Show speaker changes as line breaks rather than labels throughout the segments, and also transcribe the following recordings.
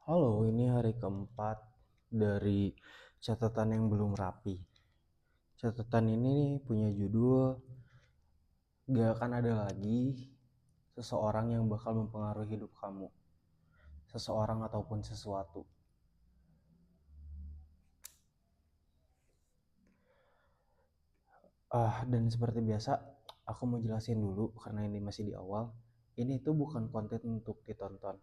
Halo, ini hari keempat dari catatan yang belum rapi. Catatan ini nih punya judul "Gak akan ada lagi seseorang yang bakal mempengaruhi hidup kamu, seseorang ataupun sesuatu." Dan seperti biasa, aku mau jelasin dulu karena ini masih di awal. Ini tuh bukan konten untuk ditonton.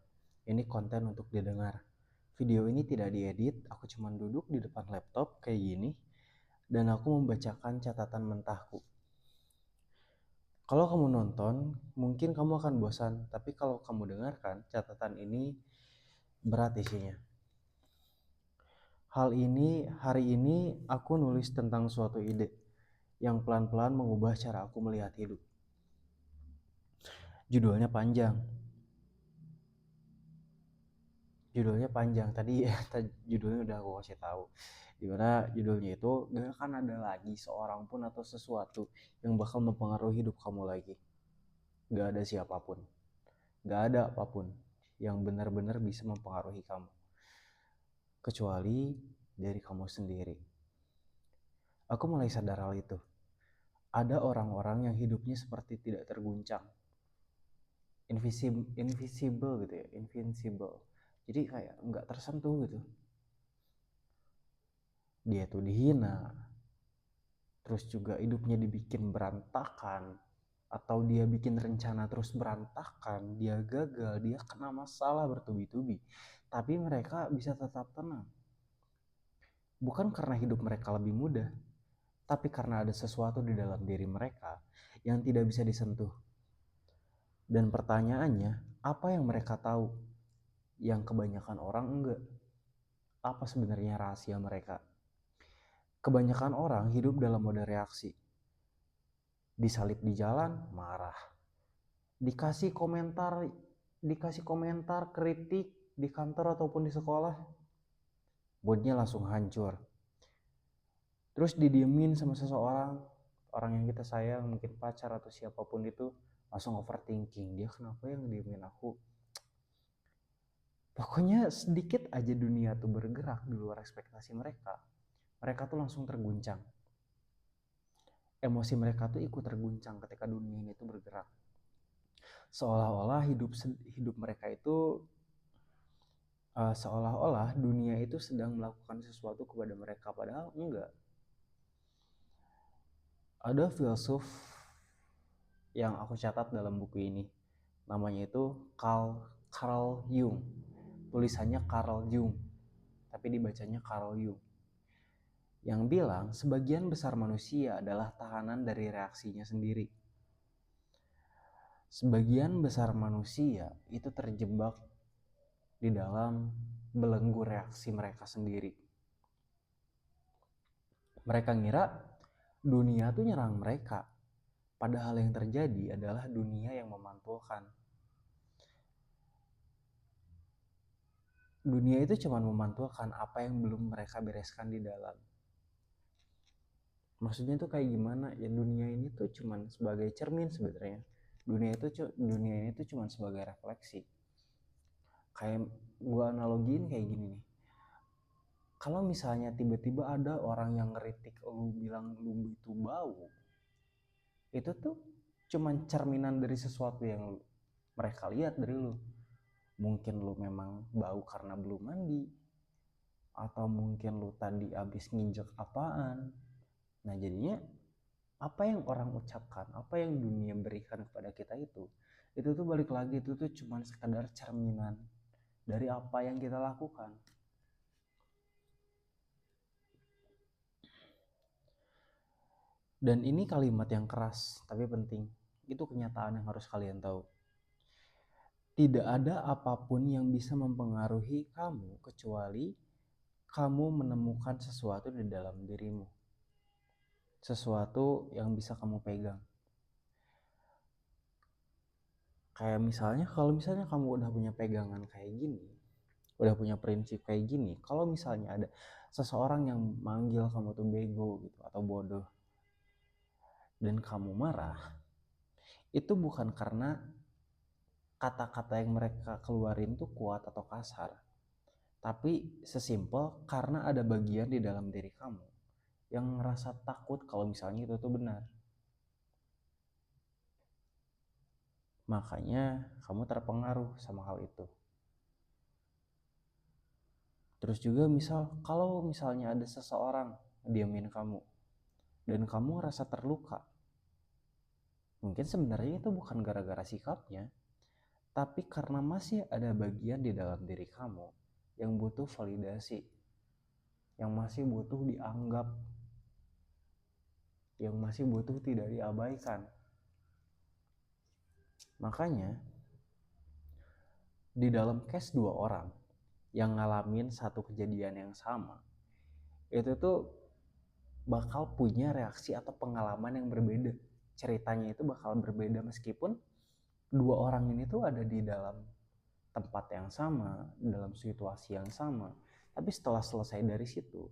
Ini konten untuk didengar. Video ini tidak diedit, aku cuma duduk di depan laptop kayak gini dan aku membacakan catatan mentahku. Kalau kamu nonton, mungkin kamu akan bosan, tapi kalau kamu dengarkan, catatan ini berat isinya. Hari ini aku nulis tentang suatu ide yang pelan-pelan mengubah cara aku melihat hidup. Judulnya panjang. Judulnya panjang. Tadi judulnya udah aku kasih tahu. Dimana judulnya itu gak akan ada lagi seorang pun atau sesuatu yang bakal mempengaruhi hidup kamu lagi. Gak ada siapapun. Gak ada apapun yang benar-benar bisa mempengaruhi kamu. Kecuali dari kamu sendiri. Aku mulai sadar hal itu. Ada orang-orang yang hidupnya seperti tidak terguncang. Invisible gitu ya, invincible. Jadi kayak nggak tersentuh gitu. Dia tuh dihina, terus juga hidupnya dibikin berantakan, atau dia bikin rencana terus berantakan, dia gagal, dia kena masalah bertubi-tubi. Tapi mereka bisa tetap tenang. Bukan karena hidup mereka lebih mudah, tapi karena ada sesuatu di dalam diri mereka yang tidak bisa disentuh. Dan pertanyaannya, apa yang mereka tahu yang kebanyakan orang enggak? Apa sebenarnya rahasia mereka? Kebanyakan orang hidup dalam mode reaksi. Disalip di jalan, marah. Dikasih komentar kritik di kantor ataupun di sekolah, moodnya langsung hancur. Terus didiemin sama seseorang, orang yang kita sayang, mungkin pacar atau siapapun itu, langsung overthinking. Dia kenapa yang diemin aku? Pokoknya sedikit aja dunia tuh bergerak di luar ekspektasi mereka, mereka tuh langsung terguncang. Emosi mereka tuh ikut terguncang ketika dunia ini tuh bergerak. Seolah-olah hidup mereka itu seolah-olah dunia itu sedang melakukan sesuatu kepada mereka, padahal enggak. Ada filsuf yang aku catat dalam buku ini, namanya itu Carl Jung. Tulisannya Carl Jung, tapi dibacanya Carl Jung, yang bilang sebagian besar manusia adalah tahanan dari reaksinya sendiri. Sebagian besar manusia itu terjebak di dalam belenggu reaksi mereka sendiri. Mereka ngira dunia tuh nyerang mereka, padahal yang terjadi adalah dunia yang memantulkan. Dunia itu cuma memantulkan apa yang belum mereka bereskan di dalam. Maksudnya tuh kayak gimana ya, dunia ini tuh cuma sebagai cermin sebenarnya. Dunia ini tuh cuma sebagai refleksi. Kayak gua analogiin kayak gini nih. Kalau misalnya tiba-tiba ada orang yang ngeritik lu, bilang lu itu bau, itu tuh cuma cerminan dari sesuatu yang mereka lihat dari lu. Mungkin lu memang bau karena belum mandi, atau mungkin lu tadi abis nginjek apaan. Nah jadinya apa yang orang ucapkan, apa yang dunia berikan kepada kita itu tuh balik lagi, itu tuh cuma sekadar cerminan dari apa yang kita lakukan. Dan ini kalimat yang keras tapi penting. Itu kenyataan yang harus kalian tahu. Tidak ada apapun yang bisa mempengaruhi kamu kecuali kamu menemukan sesuatu di dalam dirimu. Sesuatu yang bisa kamu pegang. Kayak misalnya, kalau misalnya kamu udah punya pegangan kayak gini, udah punya prinsip kayak gini, kalau misalnya ada seseorang yang manggil kamu tuh bego gitu atau bodoh, dan kamu marah, itu bukan karena kata-kata yang mereka keluarin tuh kuat atau kasar, Tapi sesimpel karena ada bagian di dalam diri kamu yang ngerasa takut kalau misalnya itu tuh benar. Makanya kamu terpengaruh sama hal itu. Terus juga kalau misalnya ada seseorang diamin kamu dan kamu rasa terluka, mungkin sebenarnya itu bukan gara-gara sikapnya, tapi karena masih ada bagian di dalam diri kamu yang butuh validasi, yang masih butuh dianggap, yang masih butuh tidak diabaikan. Makanya di dalam case 2 orang yang ngalamin satu kejadian yang sama, itu tuh bakal punya reaksi atau pengalaman yang berbeda. Ceritanya itu bakal berbeda meskipun 2 orang ini tuh ada di dalam tempat yang sama, dalam situasi yang sama. Tapi setelah selesai dari situ,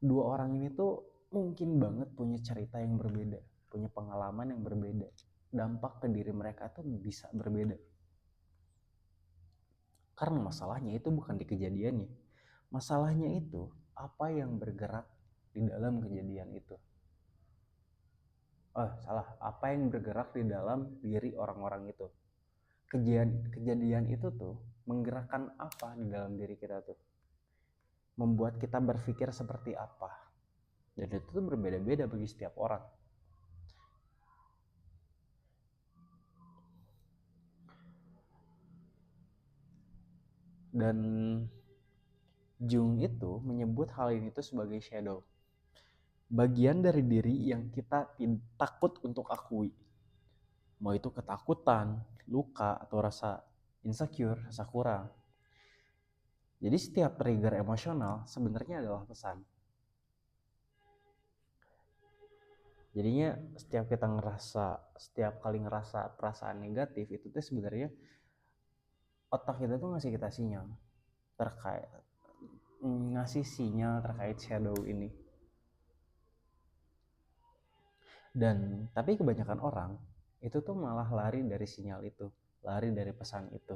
2 orang ini tuh mungkin banget punya cerita yang berbeda, punya pengalaman yang berbeda. Dampak ke diri mereka tuh bisa berbeda. Karena masalahnya itu bukan di kejadiannya. Masalahnya itu apa yang bergerak di dalam kejadian itu. Apa yang bergerak di dalam diri orang-orang itu. Kejadian itu tuh menggerakkan apa di dalam diri kita tuh. Membuat kita berpikir seperti apa. Dan itu tuh berbeda-beda bagi setiap orang. Dan Jung itu menyebut hal ini tuh sebagai shadow. Bagian dari diri yang kita takut untuk akui. Mau itu ketakutan, luka, atau rasa insecure, rasa kurang. Jadi setiap trigger emosional sebenarnya adalah pesan. Jadinya setiap kali ngerasa perasaan negatif itu tuh sebenarnya otak kita tuh ngasih kita sinyal terkait shadow ini. Dan tapi kebanyakan orang itu tuh malah lari dari sinyal itu, lari dari pesan itu.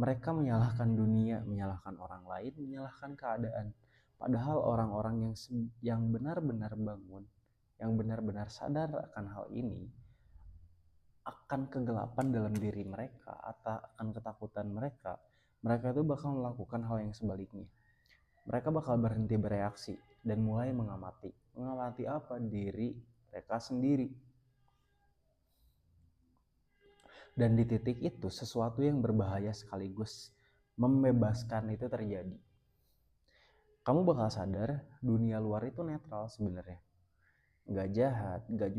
Mereka menyalahkan dunia, menyalahkan orang lain, menyalahkan keadaan. Padahal orang-orang yang benar-benar bangun, yang benar-benar sadar akan hal ini, akan kegelapan dalam diri mereka atau akan ketakutan mereka itu bakal melakukan hal yang sebaliknya. Mereka bakal berhenti bereaksi dan mulai mengamati. Mengamati apa? Diri mereka sendiri. Dan di titik itu sesuatu yang berbahaya sekaligus membebaskan itu terjadi. Kamu bakal sadar dunia luar itu netral sebenarnya. Gak jahat, gak juga